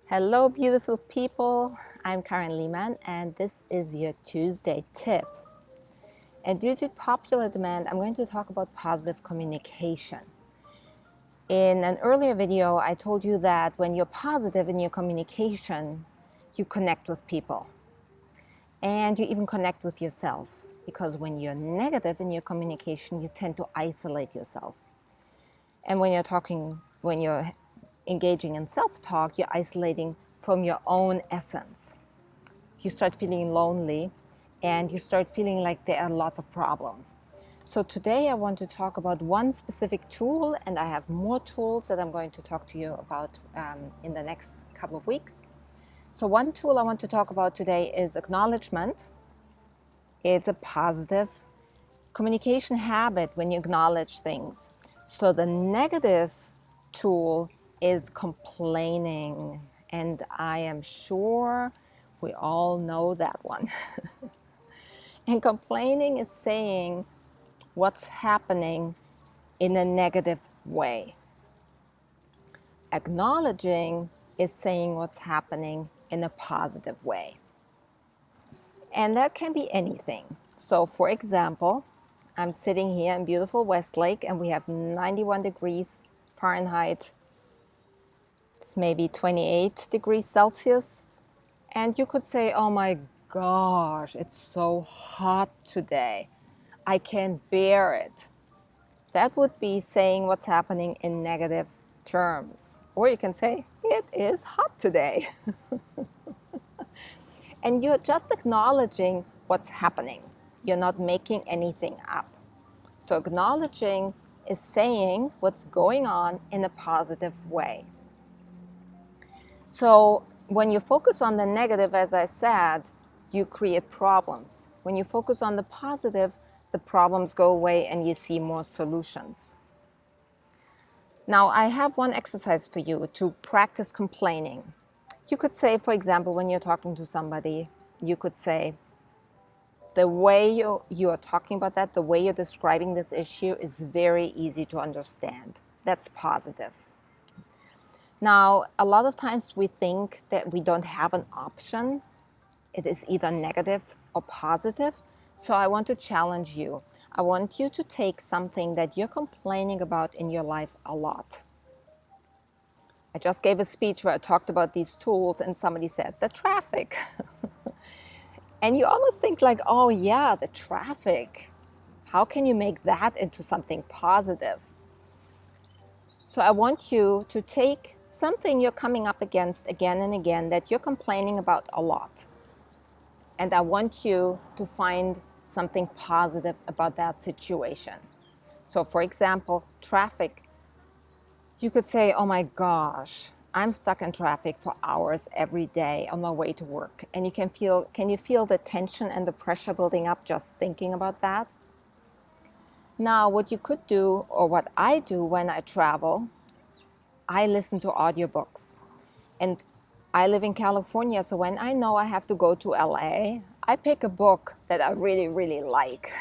Hello, beautiful people. I'm Karen Lehman, and this is your Tuesday tip. And due to popular demand, I'm going to talk about positive communication. In an earlier video, I told you that when you're positive in your communication, you connect with people. And you even connect with yourself. Because when you're negative in your communication, you tend to isolate yourself. And when you're engaging in self-talk, you're isolating from your own essence. You start feeling lonely and you start feeling like there are lots of problems. So today I want to talk about one specific tool, and I have more tools that I'm going to talk to you about in the next couple of weeks. So one tool I want to talk about today is acknowledgement. It's a positive communication habit when you acknowledge things. So the negative tool is complaining, and I am sure we all know that one. And complaining is saying what's happening in a negative way. Acknowledging is saying what's happening in a positive way. And that can be anything. So for example, I'm sitting here in beautiful Westlake and we have 91 degrees Fahrenheit. It's maybe 28 degrees Celsius. And you could say, oh my gosh, it's so hot today. I can't bear it. That would be saying what's happening in negative terms. Or you can say, it is hot today. And you're just acknowledging what's happening. You're not making anything up. So acknowledging is saying what's going on in a positive way. So when you focus on the negative, as I said, you create problems. When you focus on the positive, the problems go away and you see more solutions. Now, I have one exercise for you to practice complaining. You could say, for example, when you're talking to somebody, you could say, the way you are talking about that, the way you're describing this issue is very easy to understand. That's positive. Now, a lot of times we think that we don't have an option. It is either negative or positive. So I want to challenge you. I want you to take something that you're complaining about in your life a lot. I just gave a speech where I talked about these tools and somebody said, the traffic. And you almost think like, oh yeah, the traffic. How can you make that into something positive? So I want you to take something you're coming up against again and again that you're complaining about a lot. And I want you to find something positive about that situation. So for example, traffic. You could say, oh my gosh, I'm stuck in traffic for hours every day on my way to work. And can you feel the tension and the pressure building up just thinking about that? Now, what you could do, or what I do when I travel, I listen to audiobooks. And I live in California, so when I know I have to go to LA, I pick a book that I really, really like.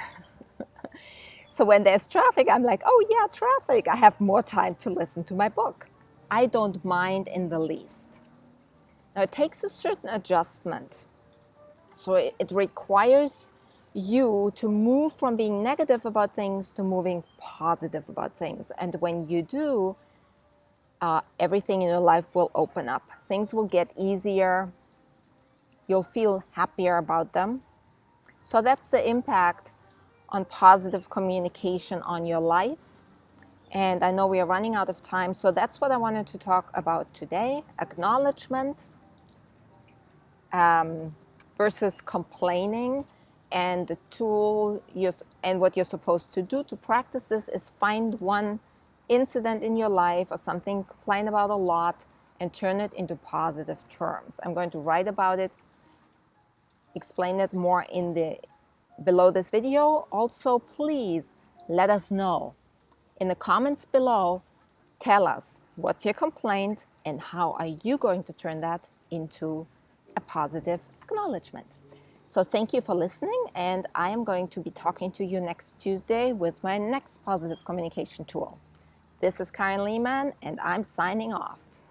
So when there's traffic, I'm like, oh yeah, traffic. I have more time to listen to my book. I don't mind in the least. Now, it takes a certain adjustment. So it requires you to move from being negative about things to moving positive about things. And when you do, everything in your life will open up. Things will get easier. You'll feel happier about them. So that's the impact on positive communication on your life. And I know we are running out of time, so that's what I wanted to talk about today. Acknowledgement versus complaining. And the tool and what you're supposed to do to practice this is find one incident in your life or something you complain about a lot and turn it into positive terms. I'm going to write about it, explain it more below this video. Also, please let us know in the comments below. Tell us what's your complaint and how are you going to turn that into a positive acknowledgement. So thank you for listening, and I am going to be talking to you next Tuesday with my next positive communication tool. This is Karen Lehman, and I'm signing off.